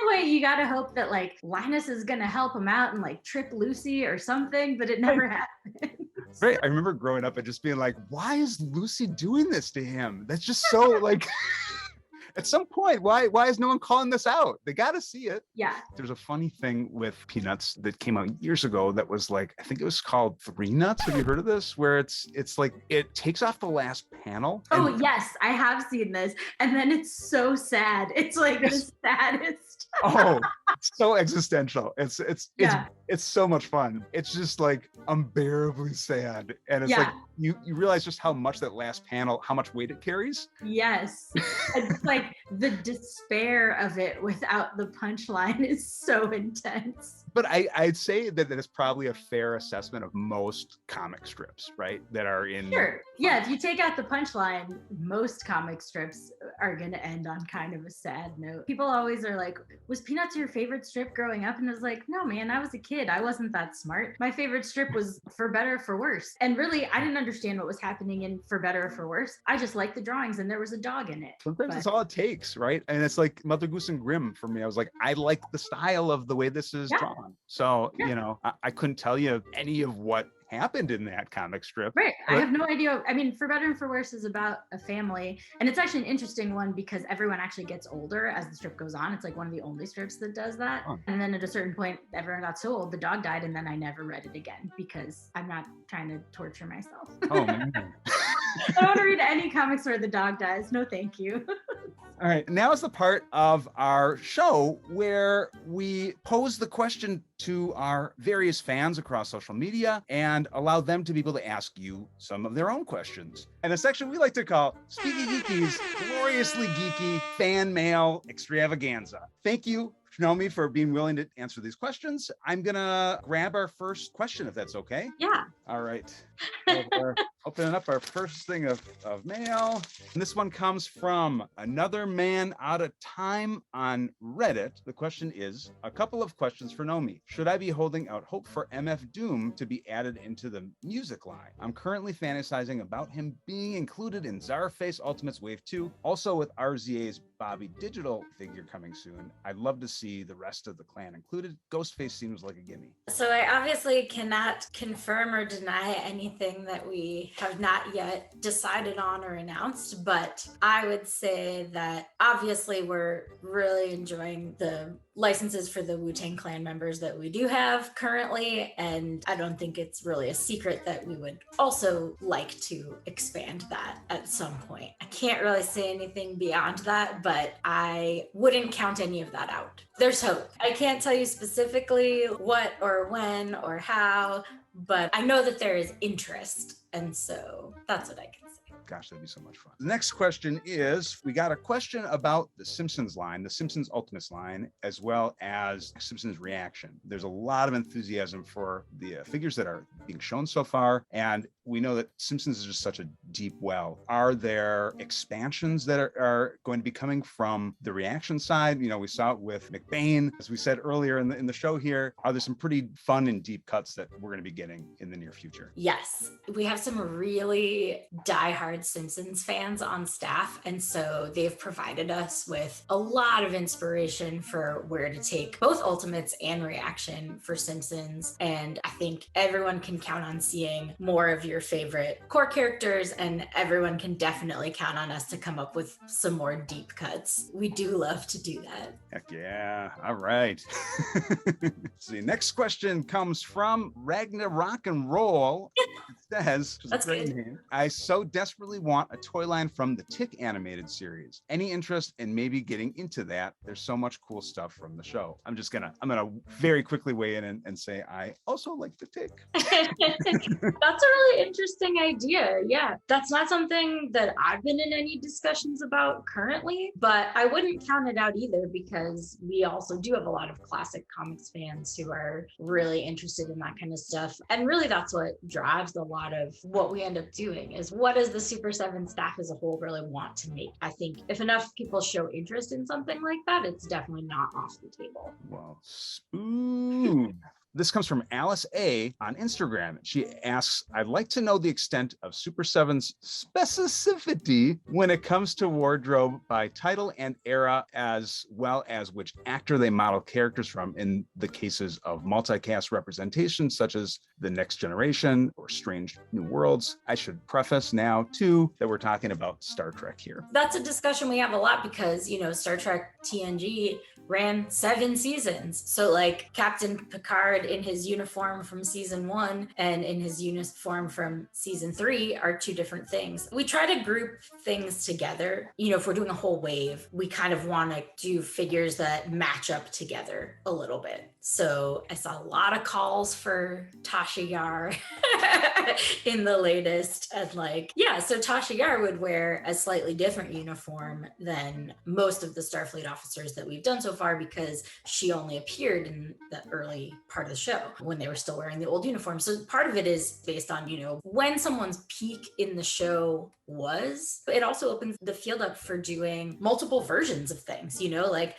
way you got to hope that like Linus is going to help him out and like trip Lucy or something, but it never happened.
Right. I remember growing up and just being like, why is Lucy doing this to him? That's just so like... At some point, why is no one calling this out? They got to see it.
Yeah.
There's a funny thing with Peanuts that came out years ago that was like, I think it was called Three Nuts. Have you heard of this? Where it's like, it takes off the last panel.
Oh, yes, I have seen this. And then it's so sad. It's like the saddest.
Oh, it's so existential. It's so much fun. It's just like unbearably sad. And it's like, you realize just how much that last panel, how much weight it carries.
Yes. It's like the despair of it without the punchline is so intense.
But I'd say that it's probably a fair assessment of most comic strips, right? That are in...
Sure. Yeah, if you take out the punchline, most comic strips are going to end on kind of a sad note. People always are like, was Peanuts your favorite strip growing up? And I was like, no, man, I was a kid. I wasn't that smart. My favorite strip was For Better or For Worse. And really, I didn't understand what was happening in For Better or For Worse. I just liked the drawings and there was a dog in it.
Sometimes that's all it takes, right? And it's like Mother Goose and Grimm for me. I was like, I like the style of the way this is drawn. So, I couldn't tell you any of what happened in that comic strip.
Right. I have no idea. I mean, For Better and For Worse is about a family. And it's actually an interesting one because everyone actually gets older as the strip goes on. It's like one of the only strips that does that. Oh. And then at a certain point, everyone got so old, the dog died. And then I never read it again because I'm not trying to torture myself.
Oh, man.
I don't want to read any comics where the dog dies. No, thank you.
All right, now is the part of our show where we pose the question to our various fans across social media and allow them to be able to ask you some of their own questions. And a section we like to call SpeekyGeeky's Gloriously Geeky Fan Mail Extravaganza. Thank you, Nomi, for being willing to answer these questions. I'm gonna grab our first question, if that's okay.
Yeah.
All right. We're opening up our first thing of mail. And this one comes from Another Man Out of Time on Reddit. The question is, a couple of questions for Nomi. Should I be holding out hope for MF Doom to be added into the music line? I'm currently fantasizing about him being included in Czarface Ultimates Wave 2. Also with RZA's Bobby Digital figure coming soon. I'd love to see the rest of the clan included. Ghostface seems like a gimme.
So I obviously cannot confirm or deny anything that we have not yet decided on or announced, but I would say that obviously we're really enjoying the licenses for the Wu-Tang Clan members that we do have currently, and I don't think it's really a secret that we would also like to expand that at some point. I can't really say anything beyond that, but I wouldn't count any of that out. There's hope. I can't tell you specifically what or when or how, but I know that there is interest, and so that's what I can say.
Gosh, that'd be so much fun. The next question is, we got a question about the Simpsons line, the Simpsons Ultimates line, as well as Simpsons Reaction. There's a lot of enthusiasm for the figures that are being shown so far, and we know that Simpsons is just such a deep well. Are there expansions that are going to be coming from the Reaction side? You know, we saw it with McBain. As we said earlier in the show here, are there some pretty fun and deep cuts that we're going to be getting in the near future?
Yes, we have some really diehard Simpsons fans on staff, and so they've provided us with a lot of inspiration for where to take both Ultimates and Reaction for Simpsons, and I think everyone can count on seeing more of your favorite core characters, and everyone can definitely count on us to come up with some more deep cuts. We do love to do that.
Heck yeah. All right. See, next question comes from Ragnar Rock and Roll. says, which is a
That's
great
good.
name, I so desperately want a toy line from the Tick animated series. Any interest in maybe getting into that? There's so much cool stuff from the show. I'm gonna very quickly weigh in and say I also like the Tick.
That's a really interesting idea. Yeah. That's not something that I've been in any discussions about currently, but I wouldn't count it out either because we also do have a lot of classic comics fans who are really interested in that kind of stuff. And really that's what drives a lot of what we end up doing is what does the Super 7 staff as a whole really want to make? I think if enough people show interest in something like that, it's definitely not off the table.
Well, spoon. This comes from Alice A on Instagram. She asks, I'd like to know the extent of Super 7's specificity when it comes to wardrobe by title and era, as well as which actor they model characters from in the cases of multicast representation, such as The Next Generation or Strange New Worlds. I should preface now, too, that we're talking about Star Trek here.
That's a discussion we have a lot because, Star Trek TNG ran 7 seasons. So like Captain Picard in his uniform from season 1 and in his uniform from season 3 are 2 different things. We try to group things together. If we're doing a whole wave, we kind of want to do figures that match up together a little bit. So I saw a lot of calls for Tasha Yar in the latest. And so Tasha Yar would wear a slightly different uniform than most of the Starfleet officers that we've done so far because she only appeared in the early part of the show when they were still wearing the old uniform. So part of it is based on, when someone's peak in the show was. It also opens the field up for doing multiple versions of things,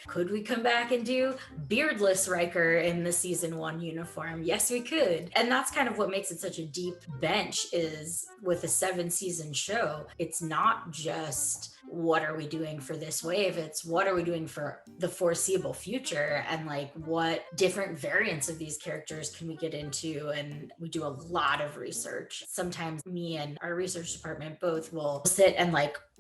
could we come back and do beardless Riker in the season 1 uniform? Yes, we could. And that's kind of what makes it such a deep bench is with a 7-season show. It's not just what are we doing for this wave? It's what are we doing for the foreseeable future? And what different variants of these characters can we get into? And we do a lot of research. Sometimes me and our research department both will sit and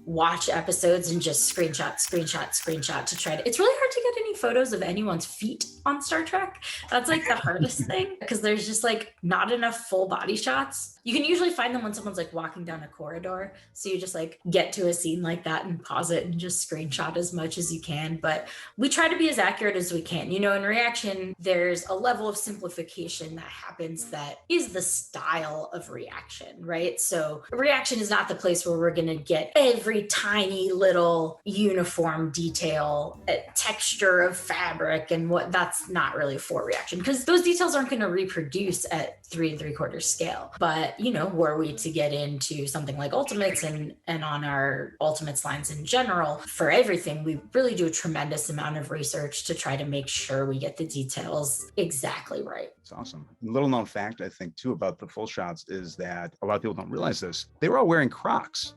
watch episodes and just screenshot to try to, it's really hard to get any photos of anyone's feet on Star Trek. That's the hardest thing because there's just not enough full body shots. You can usually find them when someone's walking down a corridor. So you just get to a scene like that and pause it and just screenshot as much as you can. But we try to be as accurate as we can. In reaction, there's a level of simplification that happens that is the style of reaction, right? So reaction is not the place where we're going to get every tiny little uniform detail, texture of fabric and what that's not really for reaction because those details aren't going to reproduce at 3 3/4 scale. But, were we to get into something like Ultimates and on our Ultimates lines in general, for everything, we really do a tremendous amount of research to try to make sure we get the details exactly right.
It's awesome. Little known fact, I think, too, about the full shots is that a lot of people don't realize this. They were all wearing Crocs.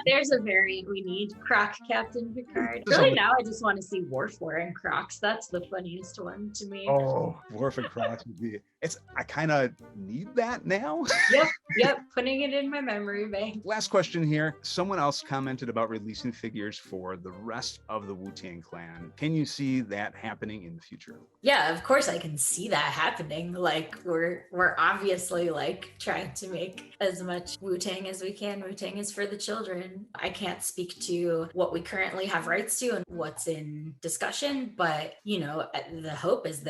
There's a variant we need. Croc Captain Picard. Really now I just want to see Worf wearing Crocs. That's the funniest one to me.
Oh, Worf and Crocs would be, I kind of need that now.
Yep. Putting it in my memory bank.
Last question here. Someone else commented about releasing figures for the rest of the Wu-Tang Clan. Can you see that happening in the future?
Yeah, of course I can see that happening. We're obviously trying to make as much Wu-Tang as we can. Wu-Tang is for the children. I can't speak to what we currently have rights to and what's in discussion, but the hope is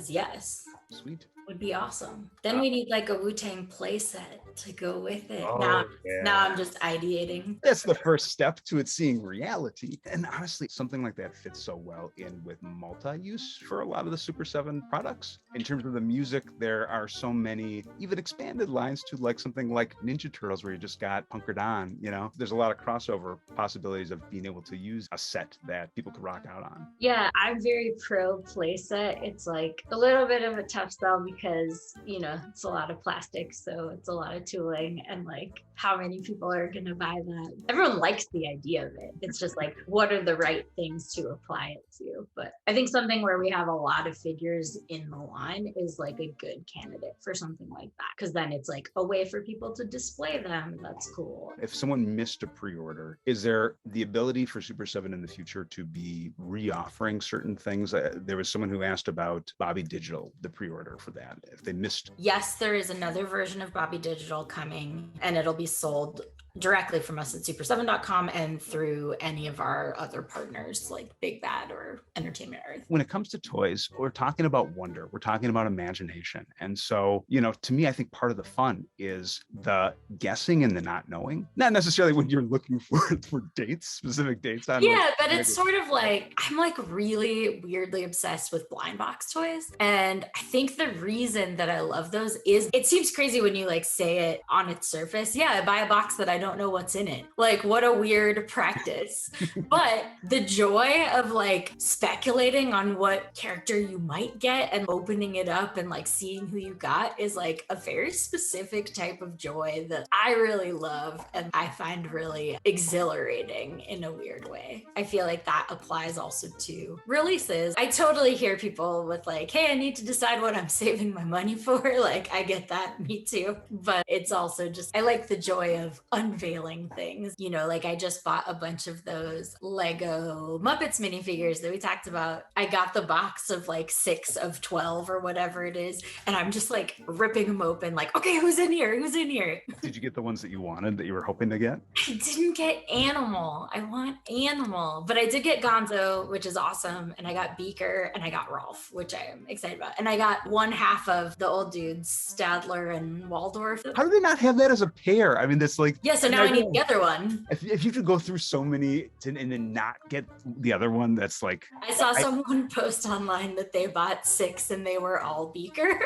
yes.
Sweet.
Would be awesome. Then we need a Wu-Tang playset to go with it.
Oh,
now I'm just ideating.
That's the first step to it seeing reality. And honestly, something like that fits so well in with multi-use for a lot of the Super 7 products. In terms of the music, there are so many even expanded lines to something like Ninja Turtles where you just got Punkered On, There's a lot of crossover possibilities of being able to use a set that people could rock out on.
Yeah, I'm very pro playset. It's a little bit of a tough sell because, it's a lot of plastic, so it's a lot of tooling and how many people are going to buy that? Everyone likes the idea of it. It's just what are the right things to apply it to? But I think something where we have a lot of figures in the line is a good candidate for something like that because then it's a way for people to display them. That's cool.
If someone missed a pre-order, is there the ability for Super 7 in the future to be re-offering certain things? There was someone who asked about Bobby Digital, the pre-order for that. If they missed.
Yes, there is another version of Bobby Digital digital coming, and it'll be sold directly from us at super7.com and through any of our other partners like Big Bad or Entertainment Earth.
When it comes to toys, we're talking about wonder, we're talking about imagination. And so, to me, I think part of the fun is the guessing and the not knowing. Not necessarily when you're looking for dates, specific dates on.
Yeah, but it's sort of like, I'm like really weirdly obsessed with blind box toys. And I think the reason that I love those is it seems crazy when you like say it on its surface. Yeah, I buy a box that I don't know what's in it. Like, what a weird practice. But the joy of like speculating on what character you might get and opening it up and like seeing who you got is like a very specific type of joy that I really love and I find really exhilarating in a weird way. I feel like that applies also to releases. I totally hear people with like, hey, I need to decide what I'm saving my money for. Like, I get that, me too. But it's also just, I like the joy of unveiling things. Like I just bought a bunch of those Lego Muppets minifigures that we talked about. I got the box of like 6 of 12 or whatever it is. And I'm just like ripping them open like, okay, who's in here? Who's in here?
Did you get the ones that you wanted, that you were hoping to get?
I didn't get Animal. I want Animal. But I did get Gonzo, which is awesome. And I got Beaker and I got Rolf, which I am excited about. And I got one half of the old dudes, Stadler and Waldorf.
How do they not have that as a pair? I mean, that's like...
Yeah, so now I need the other one.
If you could go through so many and then not get the other one, that's like...
I saw someone post online that they bought 6 and they were all Beaker.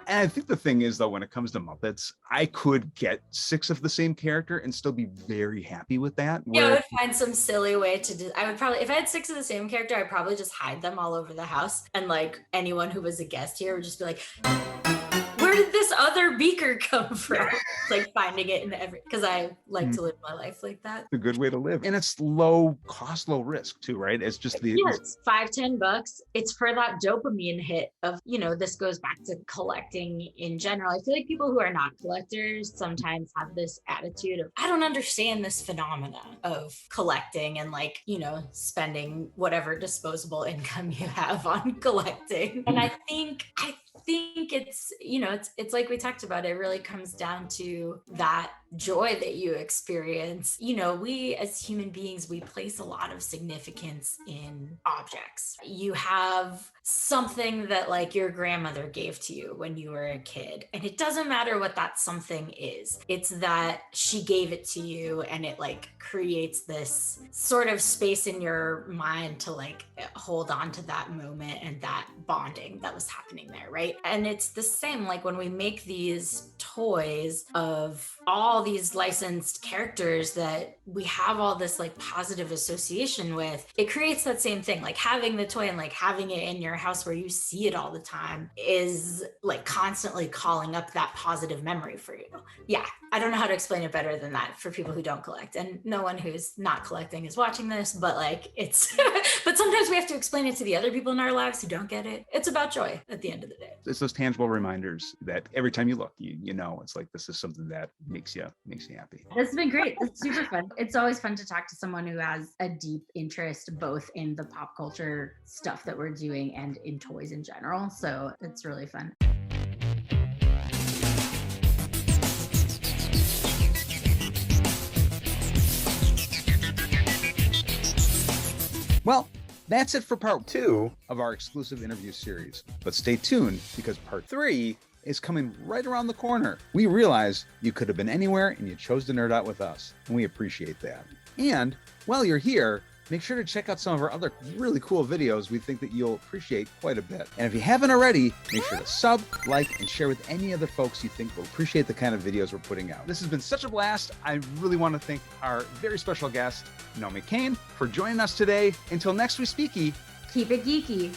And I think the thing is, though, when it comes to Muppets, I could get 6 of the same character and still be very happy with that.
Yeah, I would find some silly way to do. I would probably, if I had 6 of the same character, I'd probably just hide them all over the house. And like anyone who was a guest here would just be like, where did this other Beaker come from? Like finding it in because I like to live my life like that.
It's a good way to live. And it's low cost, low risk too, right? It's just
it's $5-10. It's for that dopamine hit of, this goes back to collecting in general. I feel like people who are not collectors sometimes have this attitude of, I don't understand this phenomena of collecting and like, spending whatever disposable income you have on collecting. And I think it's, it's like we talked about, it really comes down to that joy that you experience. We as human beings, we place a lot of significance in objects. You have something that like your grandmother gave to you when you were a kid, and it doesn't matter what that something is. It's that she gave it to you, and it like creates this sort of space in your mind to like hold on to that moment and that bonding that was happening there, right? And it's the same like when we make these toys of all these licensed characters that we have all this like positive association with, it creates that same thing. Like having the toy and like having it in your house where you see it all the time is like constantly calling up that positive memory for you. Yeah, I don't know how to explain it better than that for people who don't collect, and no one who's not collecting is watching this, but like it's but sometimes we have to explain it to the other people in our lives who don't get it. It's about joy at the end of the day.
It's those tangible reminders that every time you look, you know, it's like this is something that makes you happy.
This has been great. It's super fun. It's always fun to talk to someone who has a deep interest both in the pop culture stuff that we're doing and in toys in general. So it's really fun.
Well, that's it for part 2 of our exclusive interview series. But stay tuned, because part 3 is coming right around the corner. We realize you could have been anywhere and you chose to nerd out with us, and we appreciate that. And while you're here, make sure to check out some of our other really cool videos we think that you'll appreciate quite a bit. And if you haven't already, make sure to sub, like, and share with any other folks you think will appreciate the kind of videos we're putting out. This has been such a blast. I really want to thank our very special guest, Nomi Kane, for joining us today. Until next week, Speaky,
Keep it geeky.